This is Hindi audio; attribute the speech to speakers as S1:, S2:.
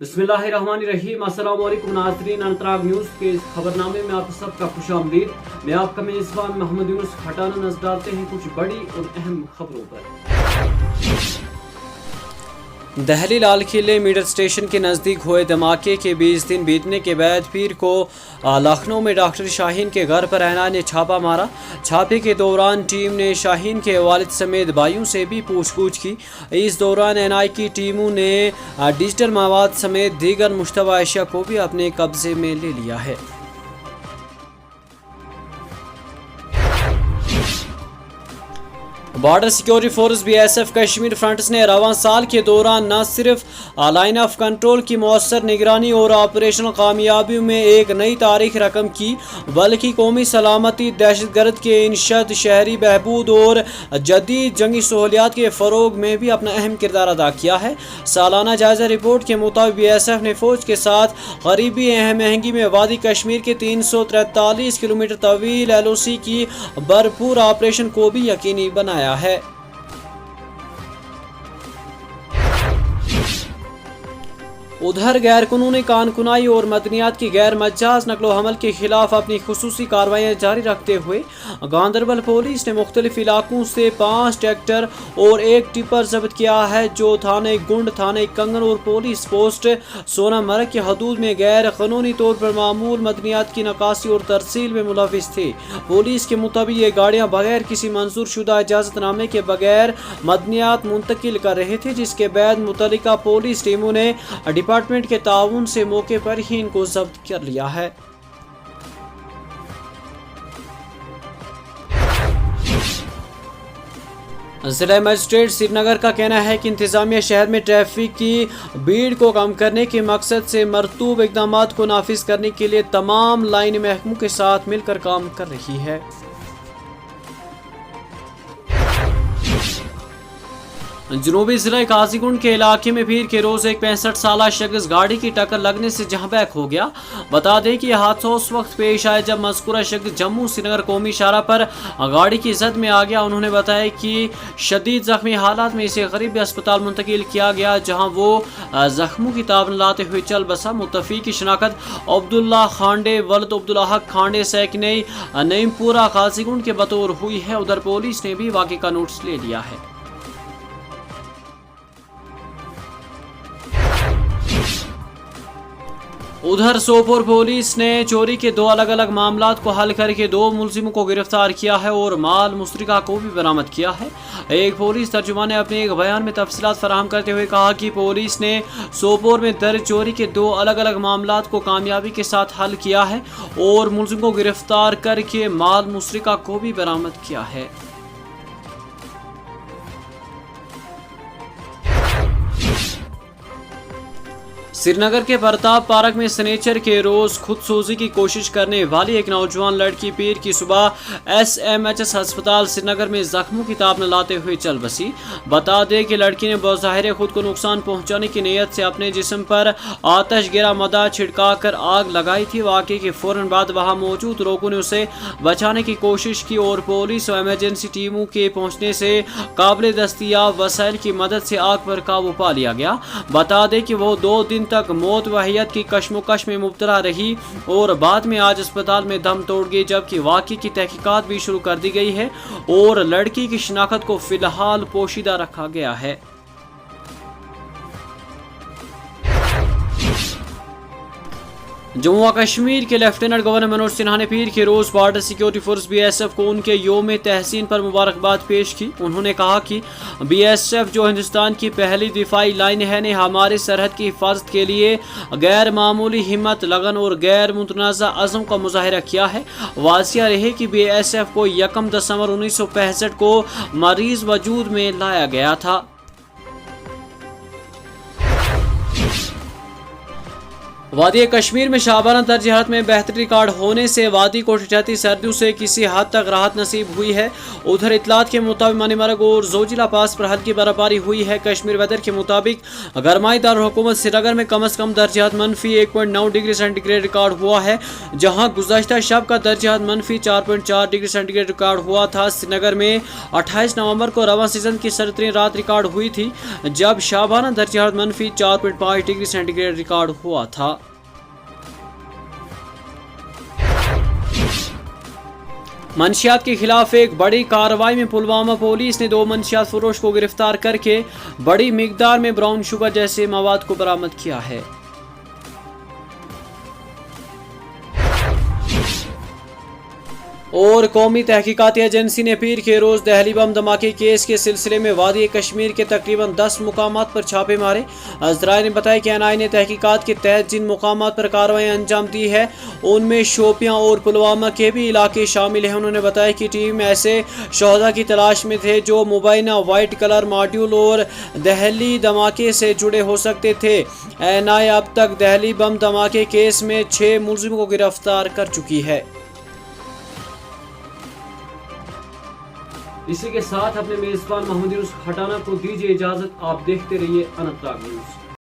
S1: बिस्मिल्लाहिर्रहमानिर्रहीम। अस्सलाम वालेकुम नाज़रीन, अनतराग न्यूज़ के इस खबरनामे में आप सबका खुशामदीद। मैं आपका मेज़बान मोहम्मद यूनुस हटाना नजर डालते हैं कुछ बड़ी और अहम खबरों पर। दिल्ली लाल किले मीटर स्टेशन के नज़दीक हुए धमाके के 20 दिन बीतने के बाद पीर को लखनऊ में डॉक्टर शाहीन के घर पर एनआई ने छापा मारा। छापे के दौरान टीम ने शाहीन के वालिद समेत भाइयों से भी पूछताछ की। इस दौरान एनआई की टीमों ने डिजिटल मवाद समेत दीगर मुश्तबा अशिया को भी अपने कब्जे में ले लिया है। Border security force BSF Kashmir fronts ने रवां साल के दौरान न सिर्फ लाइन ऑफ कंट्रोल की मौसर निगरानी और ऑपरेशनल कामयाबियों में एक नई तारीख रकम की, बल्कि कौमी सलामती, दहशतगर्द के इंशद, शहरी बहबूद और जदीद जंगी सहूलियात के फ़रोग में भी अपना अहम किरदार अदा किया है। सालाना जायजा रिपोर्ट के मुताबिक BSF ने फ़ौज के साथ गरीबी महंगी में वादी कश्मीर के 343 किलोमीटर तवील LOC की भरपूर ऑपरेशन को भी यकीनी बनाया है। उधर गैर कानूनी कानकुनाई और मदनियात की गैर मजाज नकलो हमल के खिलाफ अपनी खुसूसी कार्रवाइयाँ जारी रखते हुए गांदरबल पुलिस ने मुख्तलिफ इलाकों से 5 ट्रैक्टर और 1 टिपर जब्त किया है, जो थाने गुंड, थाने कंगन और पुलिस पोस्ट सोनामर्ग की हदूद में गैर कानूनी तौर पर मामूल मदनियात की नकासी और तरसील में मुलविस थे। पुलिस के मुताबिक ये गाड़ियाँ बगैर किसी मंजूर शुदा इजाजतनामे के बगैर मदनियात मुंतकिल कर रहे थे, जिसके बाद मुतल्लिका पुलिस टीमों ने डिपार्टमेंट के ताउन से मौके पर ही इनको जब्त कर लिया है। जिला मजिस्ट्रेट श्रीनगर का कहना है कि इंतजामिया शहर में ट्रैफिक की भीड़ को कम करने के मकसद से मरतूब इकदाम को नाफिज करने के लिए तमाम लाइन महकमों के साथ मिलकर काम कर रही है। जनूबी जिला काजीगुंड के इलाके में पीर के रोज एक 65 साल शख्स गाड़ी की टक्कर लगने से जहां बैक हो गया। बता दें कि यह हादसा उस वक्त पेश आया जब मज़कूरा शख्स जम्मू श्रीनगर कौमी शाहरा पर गाड़ी की जद में आ गया। उन्होंने बताया कि शदीद जख्मी हालात में इसे गरीबी अस्पताल मुंतकिल किया गया, जहां वो जख्मों की ताब लाते हुए चल बसा। मुतफी की शनाख्त अब्दुल्ला खांडे वलद अब्दुल हक खांडे सैकने नईमपुरा काजीगुंड के बतौर हुई है। उधर पुलिस ने भी वाक़े का नोटिस ले लिया है। उधर सोपोर पुलिस ने चोरी के 2 अलग अलग मामलात को हल करके 2 मुलजिमों को गिरफ्तार किया है और माल मुश्तरका को भी बरामद किया है। एक पुलिस तर्जुमान ने अपने एक बयान में तफसीलात फराहम करते हुए कहा कि पुलिस ने सोपोर में दर्ज चोरी के 2 अलग अलग मामलात को कामयाबी के साथ हल किया है और मुलजिमों को गिरफ्तार करके माल मुश्तरका को भी बरामद किया है। श्रीनगर के प्रताप पार्क में सनेचर के रोज खुदसूजी की कोशिश करने वाली एक नौजवान लड़की पीर की सुबह SMHS अस्पताल श्रीनगर में जख्मों की ताब न लाते हुए चल बसी। बता दें कि लड़की ने बज़ाहिर खुद को नुकसान पहुंचाने की नीयत से अपने जिस्म पर आतश गिरा मदा छिड़का कर आग लगाई थी। वाक़े के फौरन बाद वहां मौजूद लोगों ने उसे बचाने की कोशिश की और पुलिस और इमरजेंसी टीमों के पहुंचने से काबिल दस्तियाब वसाइल की मदद से आग पर काबू पा लिया गया। बता दें कि वो 2 दिन तक मौत व हयात की कश्मकश में मुब्तला रही और बाद में आज अस्पताल में दम तोड़ गई, जबकि वाक़े की तहकीकात भी शुरू कर दी गई है और लड़की की शिनाख्त को फिलहाल पोशीदा रखा गया है। जम्मू व कश्मीर के लेफ्टिनेंट गवर्नर मनोज सिन्हा ने पीर के रोज बॉर्डर सिक्योरिटी फोर्स BSF को उनके योम तहसीन पर मुबारकबाद पेश की। उन्होंने कहा कि BSF जो हिंदुस्तान की पहली दिफाई लाइन है ने हमारी सरहद की हिफाजत के लिए गैर मामूली हिम्मत, लगन और गैर मुतनाज़ा अज़म का मुजाहिरा किया है। वाज़िया रहे कि BSF को 1 दिसंबर 1965 को मरीज वजूद में लाया गया था। वादी कश्मीर में शाबाना दर्ज हरारत में बेहतरी रिकॉर्ड होने से वादी को ठिठुरती सर्दियों से किसी हद तक राहत नसीब हुई है। उधर इतलात के मुताबिक मनीमरग और जोजिला पास पर हल्की बर्फबारी हुई है। कश्मीर वेदर के मुताबिक गरमाई दारुल-हुकूमत श्रीनगर में कम से कम दर्ज हरारत -1.9 डिग्री सेंटीग्रेड रिकॉर्ड हुआ है, जहां गुज़श्ता शब का दर्ज हरारत -4.4 डिग्री सेंटीग्रेड रिकॉर्ड हुआ था। श्रीनगर में 28 नवंबर को रवा सीजन की सर्दतरीन रात रिकॉर्ड हुई थी, जब शाबाना दर्ज हरारत -4.5 डिग्री सेंटीग्रेड रिकॉर्ड हुआ था। मंशियात के खिलाफ एक बड़ी कार्रवाई में पुलवामा पुलिस ने 2 मंशियात फरोश को गिरफ्तार करके बड़ी मिकदार में ब्राउन शुगर जैसे मवाद को बरामद किया है। और कौमी तहकीकाती एजेंसी ने पीर के रोज़ दहली बम धमाके केस के सिलसिले में वादी कश्मीर के तकरीबन 10 मुकामात पर छापे मारे। अज़राए ने बताया कि NI ने तहकीकात के तहत जिन मुकामात पर कार्रवाई अंजाम दी है उनमें शोपियां और पुलवामा के भी इलाके शामिल हैं। उन्होंने बताया कि टीम ऐसे शोहदा की तलाश में थे जो मुबैना वाइट कलर मॉड्यूल और दहली धमाके से जुड़े हो सकते थे। NI अब तक दहली बम धमाके केस में 6 मुलजिमों को गिरफ्तार कर चुकी है। इसी के साथ अपने मेजबान महमूद यूनुस खटाना को दीजिए इजाजत। आप देखते रहिए अनंतनाग न्यूज़।